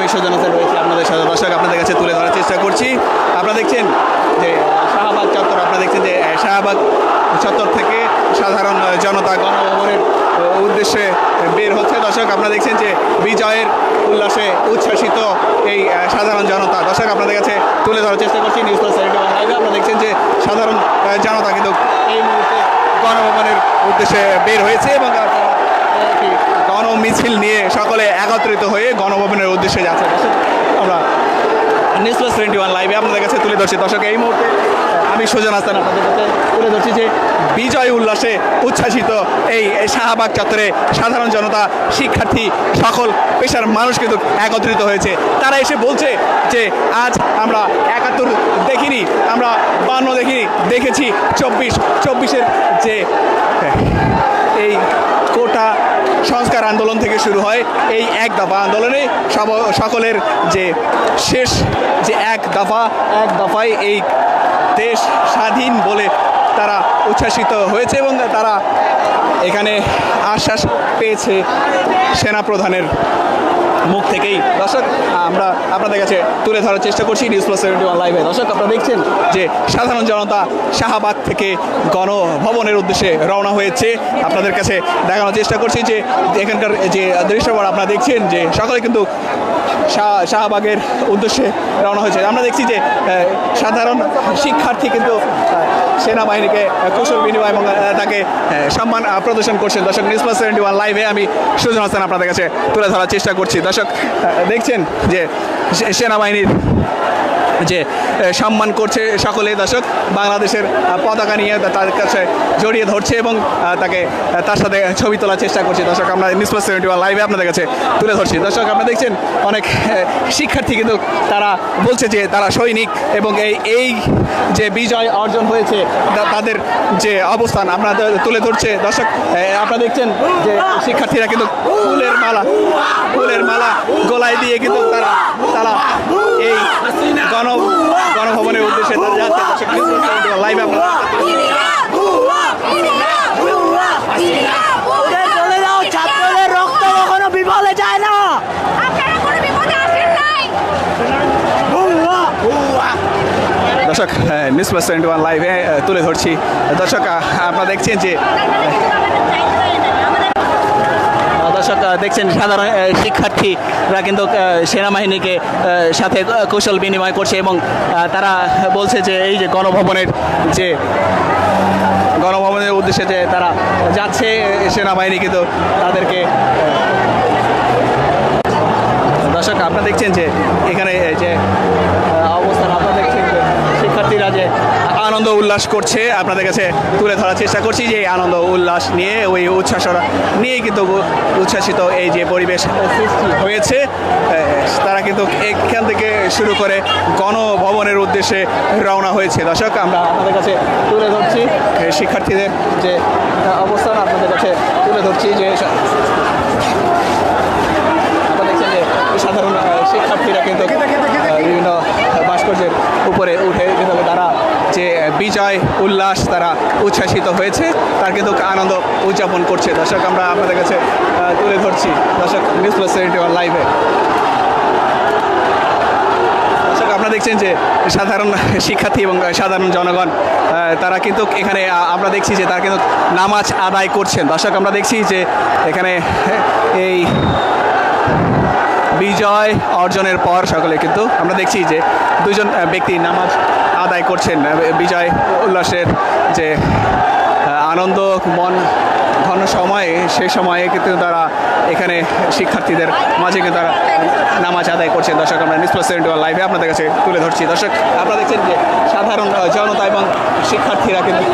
আমি সুজন হাসান রয়েছি আপনাদের সাথে। দর্শক আপনাদের কাছে তুলে ধরার চেষ্টা করছি। আপনারা দেখছেন যে শাহবাগ চত্বর, আপনারা দেখছেন যে শাহবাগ চত্বর থেকে সাধারণ জনতা গণভবনের উদ্দেশ্যে বের হচ্ছে। দর্শক আপনারা দেখছেন যে বিজয়ের উল্লাসে উচ্ছ্বাসিত এই সাধারণ জনতা। দর্শক আপনাদের কাছে তুলে ধরার চেষ্টা করছি নিউজ প্লাস লাইভে। আপনারা দেখছেন যে সাধারণ জনতা কিন্তু এই মুহূর্তে গণভবনের উদ্দেশ্যে বের হয়েছে এবং একটি গণমিছিল নিয়ে সকলে একত্রিত হয়ে গণভবনের উদ্দেশ্যে যাচ্ছে। দর্শক আমরা নিউজ প্লাস 21 লাইভে আপনাদের কাছে তুলে ধরছি। দর্শক এই মুহূর্তে আমি সুজন হাসান আপনাদের কাছে তুলে ধরছি যে বিজয় উল্লাসে উচ্ছ্বাসিত এই শাহবাগ চত্বরে সাধারণ জনতা, শিক্ষার্থী, সকল পেশার মানুষ কিন্তু একত্রিত হয়েছে। তারা এসে বলছে যে আজ আমরা 71 দেখিনি, আমরা 52 দেখিনি, দেখেছি 24-24-এর যে এই কোটা সংস্কার আন্দোলন থেকে শুরু হয় এই এক দফা আন্দোলনে সকলের যে শেষ যে এক দফায় এই দেশ স্বাধীন বলে তারা উচ্ছ্বাসিত হয়েছে এবং তারা এখানে আশ্বাস পেয়েছে সেনাপ্রধানের মুখ থেকেই। দর্শক আমরা আপনাদের কাছে তুলে ধরার চেষ্টা করছি নিউজ প্লাস 71 লাইভে। দর্শক আপনারা দেখছেন যে সাধারণ জনতা শাহবাগ থেকে গণভবনের উদ্দেশ্যে রওনা হয়েছে। আপনাদের কাছে দেখানোর চেষ্টা করছি যে এখানকার যে দৃশ্যপট আপনারা দেখছেন যে সকলে কিন্তু শাহবাগের উদ্দেশ্যে রওনা হয়েছে। আমরা দেখছি যে সাধারণ শিক্ষার্থী কিন্তু সেনাবাহিনীকে কুশল বিনিময় এবং তাকে সম্মান প্রদর্শন করছেন। দর্শক নিউজ প্লাস 71 লাইভে আমি সুজন হাসান আপনাদের কাছে তুলে ধরার চেষ্টা করছি। দর্শক দেখছেন যে সেনাবাহিনীর যে সম্মান করছে সকলে। দর্শক বাংলাদেশের পতাকা নিয়ে তার কাছে জড়িয়ে ধরছে এবং তাকে তার সাথে ছবি তোলার চেষ্টা করছে। দর্শক আমরা নিউজ প্লাস 71 লাইভে আপনাদের কাছে তুলে ধরছি। দর্শক আপনারা দেখছেন অনেক শিক্ষার্থী কিন্তু তারা বলছে যে তারা সৈনিক এবং এই যে বিজয় অর্জন হয়েছে তাদের যে অবস্থান আপনারা তুলে ধরছে। দর্শক আপনারা দেখছেন যে শিক্ষার্থীরা কিন্তু ফুলের মালা গলায় দিয়ে কিন্তু তারা এই গণভবনের উদ্দেশ্যে যাচ্ছে। লাইভ আপনারা ছাত্রদের রক্ত কখনো বিফলে যায় না। দর্শক নিউজ প্লাস 71 লাইভে তুলে ধরছি। দর্শক আপনারা দেখছেন যে দেখছেন সাধারণ শিক্ষার্থীরা কিন্তু সেনাবাহিনীকে সাথে কৌশল বিনিময় করছে এবং তারা বলছে যে এই যে গণভবনের উদ্দেশ্যে যে তারা যাচ্ছে, সেনাবাহিনী কিন্তু তাদেরকে। দর্শক আপনারা দেখছেন যে এখানে যে অবস্থান, আপনারা দেখছেন যে শিক্ষার্থীরা যে আনন্দ উল্লাস করছে। আপনাদের কাছে তুলে ধরার চেষ্টা করছি যে এই আনন্দ উল্লাস নিয়ে ওই উচ্ছ্বাস নিয়েই কিন্তু উচ্ছ্বাসিত এই যে পরিবেশ সৃষ্টি হয়েছে। তারা কিন্তু এখান থেকে শুরু করে গণভবনের উদ্দেশ্যে রওনা হয়েছে। দর্শক আমরা আপনাদের কাছে তুলে ধরছি শিক্ষার্থীদের যে অবস্থান, আপনাদের কাছে তুলে ধরছি যে আপনারা দেখছেন যে সাধারণ শিক্ষার্থীরা কিন্তু বিভিন্ন ভাস্কর্যের উপরে উঠে কিন্তু তারা যে বিজয় উল্লাস তারা উচ্ছ্বাসিত হয়েছে তার কিন্তু আনন্দ উদযাপন করছে। দর্শক আমরা আপনাদের কাছে তুলে ধরছি। দর্শক নিউজ প্লাস 71 লাইভে দর্শক আপনারা দেখছেন যে সাধারণ শিক্ষার্থী এবং সাধারণ জনগণ তারা কিন্তু এখানে আমরা দেখছি যে তারা কিন্তু নামাজ আদায় করছেন। দর্শক আমরা দেখছি যে এখানে এই বিজয় অর্জনের পর সকলে কিন্তু আমরা দেখছি যে দুজন ব্যক্তি নামাজ আদায় করছেন। বিজয় উল্লাসের যে আনন্দ মন ঘন সময়ে সেই সময়ে কিন্তু তারা এখানে শিক্ষার্থীদের মাঝে কিন্তু তারা নামাজ আদায় করছেন। দর্শক আমরা নিউজ প্লাস 71 লাইভে আপনাদের কাছে তুলে ধরছি। দর্শক আপনারা দেখছেন যে সাধারণ জনতা এবং শিক্ষার্থীরা কিন্তু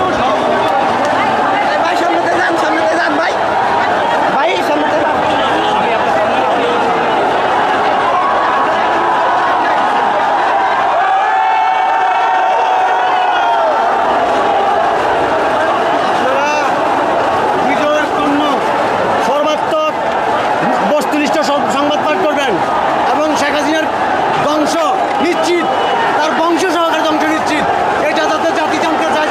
নিশ্চিত, তার বংশ সহকারে ধ্বংস নিশ্চিত। এটা যাতে জাতি জানতে চায়,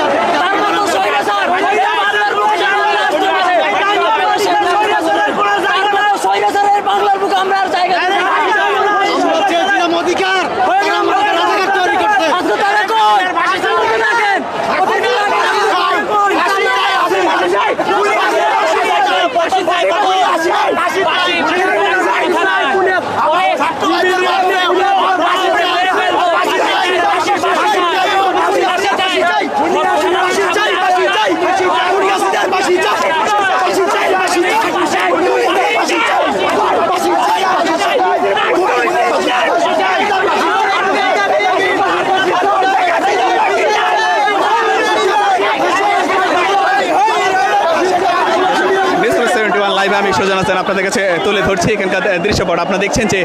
সুজন হাসান আপনাদের কাছে তুলে ধরছি এখানকার দৃশ্যপট। আপনারা দেখছেন যে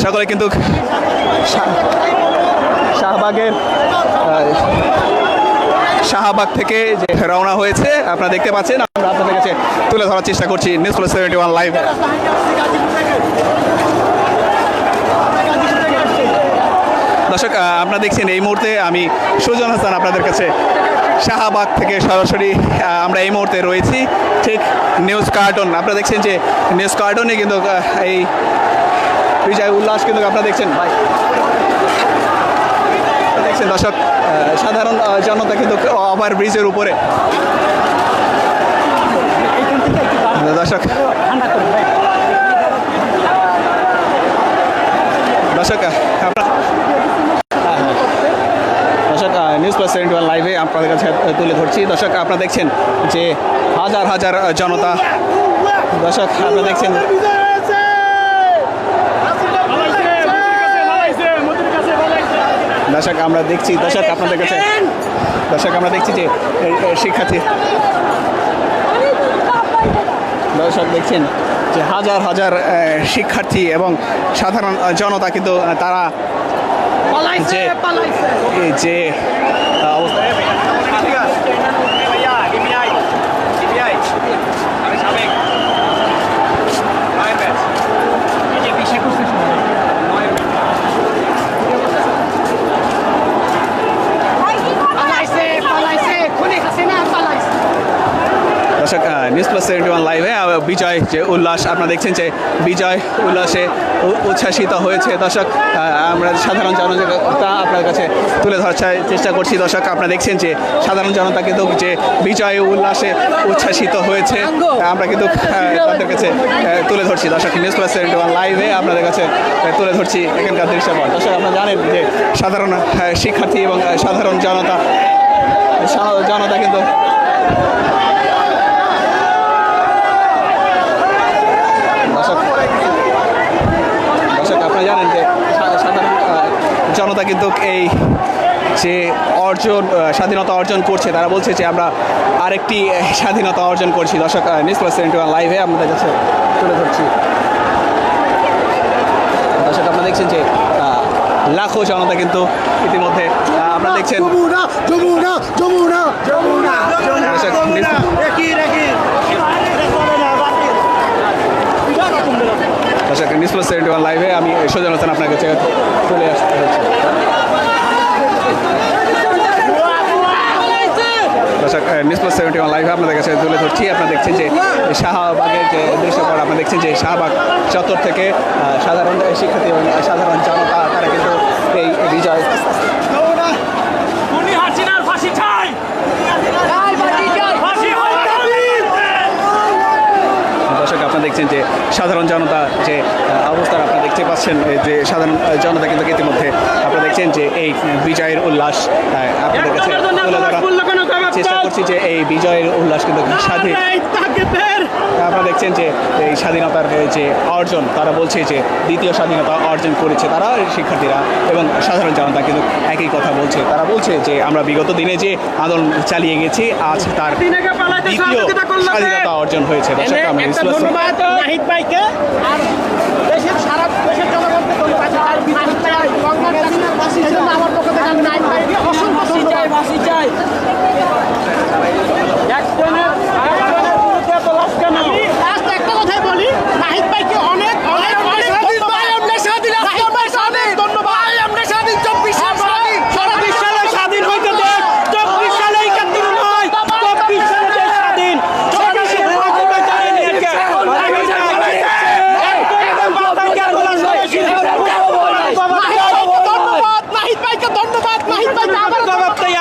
সকলে কিন্তু শাহবাগ থেকে যে রওনা হয়েছে আপনারা দেখতে পাচ্ছেন। আমরা আপনাদের কাছে তুলে ধরার চেষ্টা করছি নিউজ প্লাস 71 লাইভ। দর্শক আপনারা দেখছেন এই মুহূর্তে আমি সুজন হাসান আপনাদের কাছে শাহবাগ থেকে সরাসরি আমরা এই মুহূর্তে রয়েছি ঠিক নিউজ কার্টন। আপনারা দেখছেন যে নিউজ কার্টনে কিন্তু এই বিজয় উল্লাস কিন্তু আপনারা দেখছেন দেখছেন দর্শক সাধারণ জনতা কিন্তু ওভার ব্রিজের উপরে দর্শক নিউজ প্লাস 71 লাইভে আপনাদের কাছে তুলে ধরছি। দর্শক আপনারা দেখছেন যে হাজার হাজার জনতা। দর্শক আপনারা দেখছেন দর্শক আমরা দেখছি দর্শক আপনাদের কাছে আমরা দেখছি যে শিক্ষার্থী দর্শক দেখছেন যে হাজার হাজার শিক্ষার্থী এবং সাধারণ জনতা কিন্তু তারা যে অবস্থা দর্শক নিউজ প্লাস 71 লাইভে বিজয় যে উল্লাস আপনারা দেখছেন যে বিজয় উল্লাসে উচ্ছ্বাসিত হয়েছে। দর্শক আমরা সাধারণ জনতা আপনার কাছে তুলে ধরার চেষ্টা করছি। দর্শক আপনারা দেখছেন যে সাধারণ জনতা কিন্তু যে বিজয় উল্লাসে উচ্ছ্বাসিত হয়েছে আমরা কিন্তু তাদের কাছে তুলে ধরছি। দর্শক নিউজ প্লাস 71 লাইভে আপনাদের কাছে তুলে ধরছি এখানকার দৃশ্যপট। দর্শক আপনারা জানেন যে সাধারণ শিক্ষার্থী এবং সাধারণ জনতা কিন্তু আপনারা জানেন যে সাধারণ জনতা কিন্তু এই যে স্বাধীনতা অর্জন করছে তারা বলছে যে আমরা আরেকটি স্বাধীনতা অর্জন করছি। দর্শক নিউজ প্লাস 71 লাইভে আপনাদের কাছে তুলে ধরছি। দর্শক আপনারা দেখছেন যে লাখো জনতা কিন্তু ইতিমধ্যে আপনারা দেখছেন দর্শক নিউজ প্লাস 71 লাইভে আমি সুজন হাসান আপনার কাছে চলে আসতে হচ্ছে। দর্শক নিউজ প্লাস 71 লাইভে আপনাদের কাছে তুলে ধরছি। আপনারা দেখছেন যে শাহবাগের যে দৃশ্যপট আপনারা দেখছেন যে শাহবাগ চত্বর থেকে সাধারণ শিক্ষার্থী এবং সাধারণ জনতা তারা কিন্তু এই বিজয় দর্শক আপনারা দেখছেন যে সাধারণ জনতা যে অবস্থা আপনারা দেখতে পাচ্ছেন যে সাধারণ জনতা কিন্তু ইতিমধ্যে আপনারা দেখছেন যে এই বিজয়ের উল্লাস আপনাদের কাছে তুলে ধরার চেষ্টা করছি যে এই বিজয়ের উল্লাস কিন্তু স্বাধীন আপনারা দেখছেন যে এই স্বাধীনতার যে অর্জন তারা বলছে যে দ্বিতীয় স্বাধীনতা অর্জন করেছে তারা শিক্ষার্থীরা এবং সাধারণ জনতা কিন্তু একই কথা বলছে। তারা বলছে যে আমরা বিগত দিনে যে আন্দোলন চালিয়ে গেছি আজ তার দ্বিতীয় স্বাধীনতা অর্জন হয়েছে। দর্শক আমরা নাহিদ ভাইকে আর দেশের সারা দেশের জনগণকে ধন্যবাদ আমার পক্ষ থেকে আমি নাহিদ ভাইকে অসংখ্য ধন্যবাদ ফাঁসি চাই। একটা কথাই বলি নাহিদ ভাইকে অনেক অনেক অনেক স্বাধীন হইতে দেশ 24 সালে 71 নয় 24 সালে দেশ স্বাধীন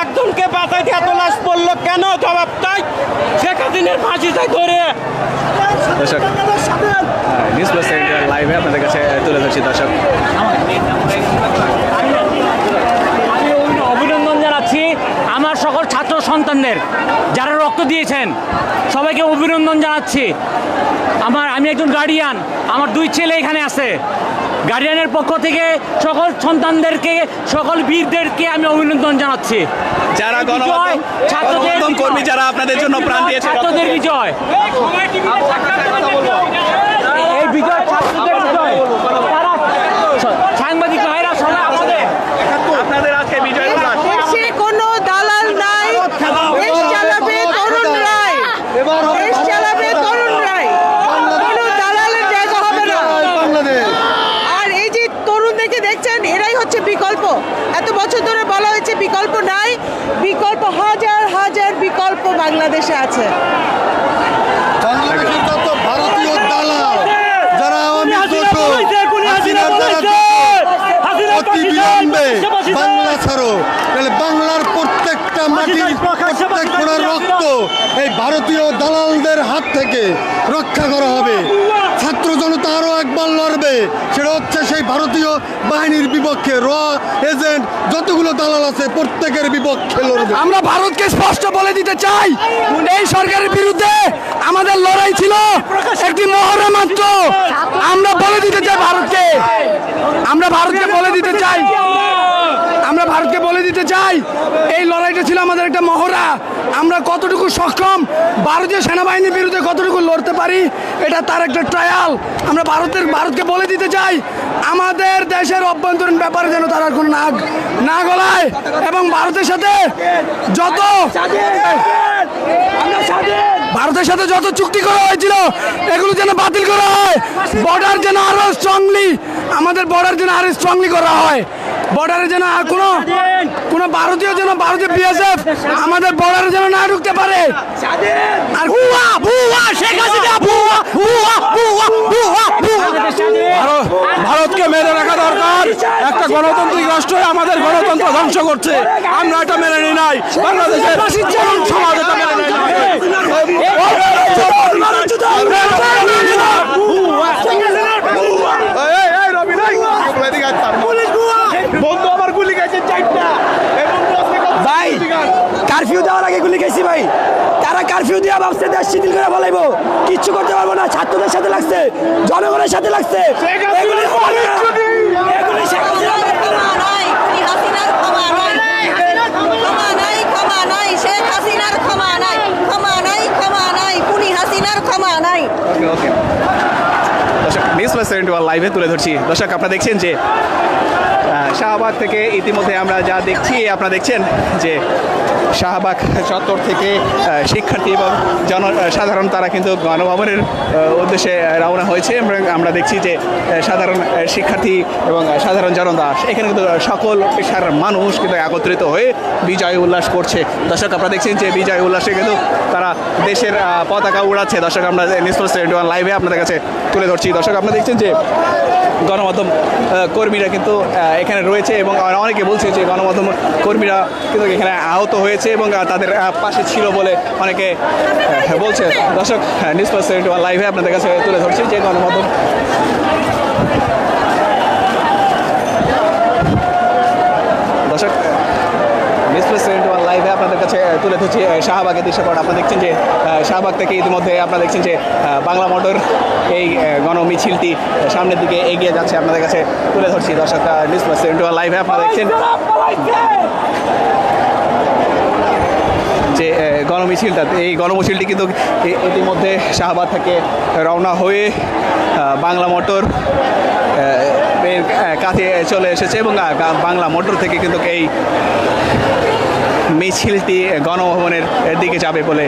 একজনকে বাঁচাইতে এত লাশ পড়লো কেন? জবাব চাই শেখ হাসিনার ফাঁসি চাই ধরে। দর্শক নিউজ প্লাস 71 লাইভে আপনাদের কাছে তুলে ধরছি। দর্শক আমি অভিনন্দন জানাচ্ছি আমার সকল ছাত্র সন্তানদের যারা রক্ত দিয়েছেন সবাইকে অভিনন্দন জানাচ্ছি। আমি একজন গার্ডিয়ান, আমার 2 ছেলে এখানে আছে। গার্ডিয়ানের পক্ষ থেকে সকল সন্তানদেরকে, সকল বীরদেরকে আমি অভিনন্দন জানাচ্ছি। যারা বিজয়, ছাত্রদের গণমাধ্যম বিজয়। কর্মী যারা আপনাদের জন্য প্রাণ দিয়েছে, ছাত্রদের বিজয়, এই বিজয় ছাত্রদের বিজয়। তারা সাংবাদিক ভাইরা সবাই আমাদের আপনাদের আজকে বিজয় উল্লাস। দেশে কোনো দালাল নাই, দেশ চালাবে তরুণরাই, দেশ চালাবে তরুণরাই, কোনো দালালের জায়গা হবে না। আর এই যে তরুণদেরকে দেখছেন, এরাই হচ্ছে বিকল্প। এত বছর ধরে বলা হয়েছে বিকল্প নাই, বিকল্প হাজার হাজার বিকল্প বাংলাদেশে আছে। বাংলাদেশের যত ভারতীয় দালাল যারা আওয়ামী দোষক, হাসিনার যারা অতি বিলম্বে বাংলা ছাড়ো, তাহলে বাংলার প্রত্যেকটা মাটির প্রত্যেক ফোঁটার রক্ত এই ভারতীয় দালালদের হাত থেকে রক্ষা করা হবে। ছাত্র জনতা আরও একবার লড়বে, সেটা হচ্ছে সেই ভারতীয় বাহিনীর বিপক্ষে। এজেন্ট যতগুলো দালাল আছে প্রত্যেকের বিপক্ষে লড়বে। আমরা ভারতকে স্পষ্ট বলে দিতে চাই, এই সরকারের বিরুদ্ধে আমাদের লড়াই ছিল একটি মহড়া মাত্র। আমরা বলে দিতে চাই ভারতকে, আমরা ভারতকে বলে দিতে চাই, আমরা ভারতকে বলে দিতে চাই এই লড়াইটা ছিল আমাদের একটা মহড়া। আমরা কতটুকু সক্ষম, ভারতীয় সেনাবাহিনীর বিরুদ্ধে কতটুকু লড়তে পারি, এটা তার একটা ট্রায়াল। আমরা ভারতকে বলে দিতে চাই আমাদের দেশের অভ্যন্তরীণ ব্যাপারে যেন তারা কোনো নাক না গলায়, এবং ভারতের সাথে যত চুক্তি করা হয়েছিল এগুলো যেন বাতিল করা হয়। বর্ডার যেন আরো স্ট্রংলি, আমাদের বর্ডার যেন আরো স্ট্রংলি করা হয়। বর্ডারে যেন আর কোনো ভারতীয় বিএসএফ আমাদের বর্ডারে যেন না ঢুকতে পারে। আর ভুয়া ভুয়া শেখ হাসিনা ভুয়া ভুয়া ভুয়া ভুয়া ভুয়া। ভারতকে মেরে রাখা দরকার। একটা গণতান্ত্রিক রাষ্ট্র আমাদের গণতন্ত্র ধ্বংস করছে, আমরা এটা মেনে নিই নাই। বাংলাদেশের সমাজ এটা মেনে নেয় নাই। বন্ধু আমার গুলি খাইছে 4টা। ভাই কারফিউ দেওয়ার আগে গুলি খাইছি ভাই। তারা কারফিউ দিয়ে ভাবছে দেশ শিথিল করে বলাইবো, কিচ্ছু করতে পারবো না। ছাত্রদের সাথে লাগছে, জনগণের সাথে লাগছে। এগুলি এগুলি শেখ হাসিনার ক্ষমা নাই, খুনি হাসিনার ক্ষমা নাই, ক্ষমা নাই, ক্ষমা নাই, শেখ হাসিনার ক্ষমা নাই, ক্ষমা নাই, ক্ষমা নাই, খুনি হাসিনার ক্ষমা নাই। ওকে দর্শক, নিউজ প্লাস 71 লাইভে তুলে ধরছি। দর্শক, আপনারা দেখছেন যে শাহবাগ থেকে ইতিমধ্যে আমরা যা দেখছি, আপনারা দেখছেন যে শাহবাগ চত্বর থেকে শিক্ষার্থী এবং সাধারণ তারা কিন্তু গণভবনের উদ্দেশ্যে রওনা হয়েছে। আমরা দেখছি যে সাধারণ শিক্ষার্থী এবং সাধারণ জনতা এখানে কিন্তু সকল পেশার মানুষ কিন্তু একত্রিত হয়ে বিজয় উল্লাস করছে। দর্শক, আপনারা দেখছেন যে বিজয় উল্লাসে কিন্তু তারা দেশের পতাকা উড়াচ্ছে। দর্শক, আমরা নিউজ প্লাস 71 লাইভে আপনাদের কাছে তুলে ধরছি। দর্শক, আপনারা দেখছেন যে গণমাধ্যম কর্মীরা কিন্তু এখানে রয়েছে এবং অনেকে বলছে যে গণমাধ্যম কর্মীরা কিন্তু এখানে আহত হয়েছে এবং তাদের পাশে ছিল বলে অনেকে বলছে। দর্শক, নিউজ প্লাস 71 লাইভে আপনাদের কাছে তুলে ধরছি যে গণমাধ্যম দর্শক নিউজ প্লাস 71 লাইভে আপনাদের কাছে তুলে ধরছি শাহবাগের দৃশ্যপট। আপনারা দেখছেন যে শাহবাগ থেকে ইতিমধ্যে আপনারা দেখছেন যে বাংলা মোটর এই গণমিছিলটি সামনের দিকে এগিয়ে যাচ্ছে, আপনাদের কাছে তুলে ধরছি। দর্শক, নিউজ প্লাস 71 লাইভে আপনারা দেখছেন যে এই গণমিছিলটি কিন্তু ইতিমধ্যে শাহবাগ থেকে রওনা হয়ে বাংলা মোটর এর কাছে চলে এসেছে এবং বাংলা মোটর থেকে কিন্তু এই মিছিলটি গণভবনের দিকে যাবে বলে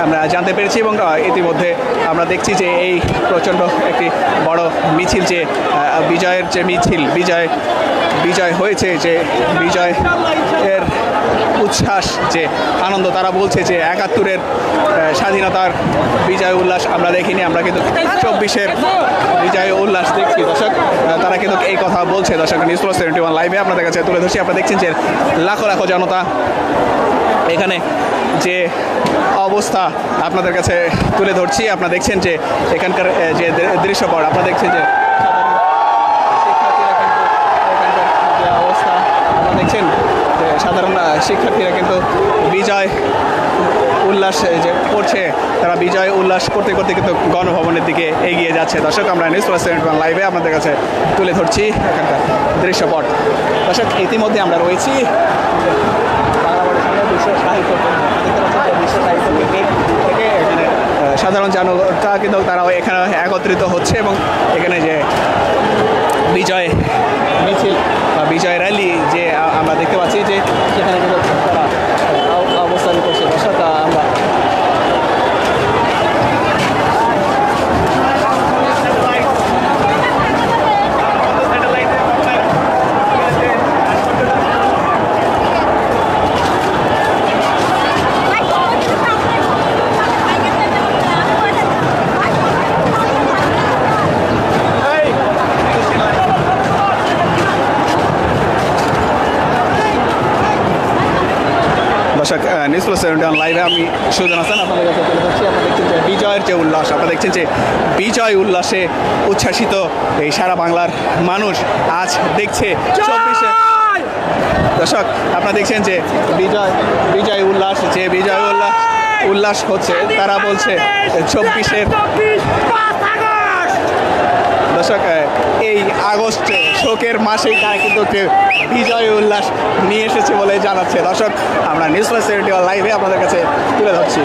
আমরা জানতে পেরেছি এবং ইতিমধ্যে আমরা দেখছি যে এই প্রচণ্ড একটি বড় মিছিল, যে বিজয়ের যে মিছিল, বিজয় হয়েছে, যে বিজয় এর উচ্ছ্বাস, যে আনন্দ, তারা বলছে যে 71-এর স্বাধীনতার বিজয় উল্লাস আমরা দেখিনি, আমরা কিন্তু 24-এর বিজয় উল্লাস দেখছি। দর্শক, তারা কিন্তু এই কথা বলছে। দর্শক, নিউজ প্লাস 71 লাইভে আপনাদের কাছে তুলে ধরছি। আপনারা দেখছেন যে লাখো লাখো জনতা এখানে যে অবস্থা আপনাদের কাছে তুলে ধরছি। আপনারা দেখছেন যে এখানকার যে দৃশ্যপট, আপনারা দেখছেন যে যে অবস্থা, আপনারা দেখছেন যে সাধারণ শিক্ষার্থীরা কিন্তু বিজয় উল্লাস উল্লাস যে করছে, তারা বিজয় উল্লাস করতে করতে কিন্তু গণভবনের দিকে এগিয়ে যাচ্ছে। দর্শক আমরা নিউজ প্লাস 71 লাইভে আপনাদের কাছে তুলে ধরছি এখানকার দৃশ্যপট। দর্শক ইতিমধ্যে আমরা রয়েছি বিশ্ব সাহিত্য থেকে এখানে সাধারণ জনতা কিন্তু তারাও এখানে একত্রিত হচ্ছে এবং এখানে যে বিজয় মিছিল বা বিজয় র্যালি যে আমরা দেখতে পাচ্ছি যে সেখানে কিন্তু তারা অবস্থান করছে। দর্শক আমরা দর্শক নিউজ প্লাস 71 লাইভে আমি সুজন হাসান আপনাদের কাছে তুলে ধরছি। আপনারা দেখছেন যে বিজয়ের যে উল্লাস, আপনারা দেখছেন যে বিজয় উল্লাসে উচ্ছ্বাসিত এই সারা বাংলার মানুষ আজ দেখছে 24শে। দর্শক আপনারা দেখছেন যে বিজয় উল্লাস, যে বিজয় উল্লাস হচ্ছে, তারা বলছে 24শে। দর্শক এই আগস্টে শোকের মাসেই তারা কিন্তু বিজয় উল্লাস নিয়ে এসেছে বলে জানাচ্ছে। দর্শক আমরা নিউজ প্লাস 71 লাইভে আপনাদের কাছে তুলে ধরছি।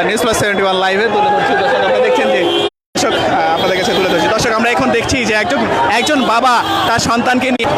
নিউজ প্লাস 71 লাইভে তুলে ধরছি। দর্শক আপনারা দেখছেন যে দর্শক আপনাদের কাছে তুলে ধরছি। দর্শক আমরা এখন দেখছি যে একজন বাবা তার সন্তানকে নিয়ে